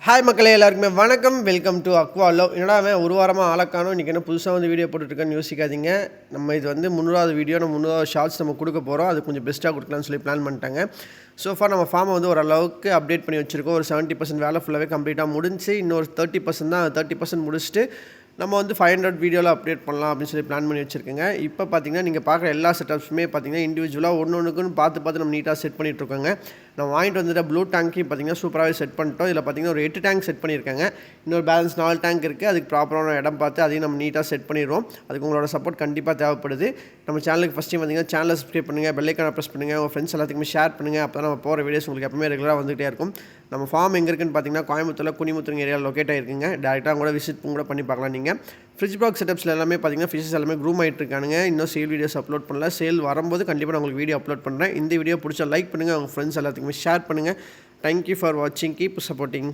Hi மக்களே, எல்லாருக்குமே வணக்கம். Welcome to Aqua love. என்னடா அவன் ஒரு வாரமாக ஆளக்கானோ, இன்றைக்கி என்ன புதுசாக வந்து வீடியோ போட்டுட்ருக்கேன்னு யோசிக்காதீங்க. நம்ம இது வந்து 300வது வீடியோ, நம்ம 300வது ஷார்ட்ஸ் நம்ம கொடுக்க போகிறோம். அது கொஞ்சம் பெஸ்ட்டாக கொடுக்கலான்னு சொல்லி பிளான் பண்ணிட்டாங்க. ஸோஃபார் நம்ம ஃபார்மை வந்து ஓரளவுக்கு அப்டேட் பண்ணி வச்சுருக்கோம். ஒரு 70% வேலை ஃபுல்லாகவே கம்ப்ளீட்டாக முடிஞ்சு, இன்னொரு 30% தான். 30% முடிச்சுட்டு நம்ம வந்து 500 வீடியோவில் அப்டேட் பண்ணலாம் அப்படின்னு சொல்லி பிளான் பண்ணி வச்சுருக்கேங்க. இப்போ பார்த்தீங்கன்னா நீங்கள் பார்க்குற எல்லா செட்டப்ஸுமே பார்த்தீங்கன்னா இண்டிவிஜுவலாக ஒன்றுக்குன்னு பார்த்து நம்ம நீட்டாக செட் பண்ணிகிட்ருக்கோங்க. நம்ம வாங்கிட்டு வந்துட்டு ப்ளூ டேங்க்கையும் பார்த்தீங்கன்னா சூப்பராகவே செட் பண்ணிட்டோம். இதில் பார்த்தீங்கன்னா ஒரு 8 டேங்க் செட் பண்ணியிருக்காங்க. இன்னொரு பேலன்ஸ் 4 டேங்க் இருக்குது. அதுக்கு ப்ராப்பரான இடம் பார்த்து அதையும் நம்ம நீட்டாக செட் பண்ணிடுவோம். அதுக்கு உங்களோட சப்போர்ட் கண்டிப்பாக தேவைப்படுது. நம்ம சேனலுக்கு ஃபஸ்ட் டைம் பார்த்தீங்கன்னா சேனலை சப்ஸ்கிரைப் பண்ணுங்கள், பெல் ஐக்கானை ப்ரெஸ் பண்ணுங்கள், உங்கள் ஃப்ரெண்ட்ஸ் எல்லாத்துக்குமே ஷேர் பண்ணுங்கள். அப்போ தான் நம்ம போகிற வீடியோஸ் உங்களுக்கு எப்பவுமே ரெகுலராக வந்துகிட்டே இருக்கும். நம்ம ஃபார்ம் எங்கே இருக்குன்னு பார்த்தீங்கன்னா கோயம்புத்தூரில் குனிமுத்தூர் ஏரியாவில் லொக்கேட் ஆகிருக்குங்க. டேரெக்டாக கூட விசிட் கூட பண்ணி பார்க்கலாம். நீங்கள் ஃப்ரிட்ஜ் பாக்ஸ் செட்டப்ஸில் எல்லாமே பார்த்தீங்கன்னா ஃபிஷஸ் எல்லாமே க்ரூம் ஆகிட்டு இருக்கானுங்க. இன்னும் சேல் வீடியோஸ் அப்லோட் பண்ணல. சேல் வரும்போது கண்டிப்பாக நான் உங்களுக்கு வீடியோ அப்லோட் பண்ணுறேன். இந்த வீடியோ பிடிச்சா லைக் பண்ணுங்கள், உங்கள் ஃப்ரெண்ட்ஸ் எல்லாத்துக்குமே ஷேர் பண்ணுங்கள். தேங்க்யூ ஃபார் வாட்சிங். Keep supporting.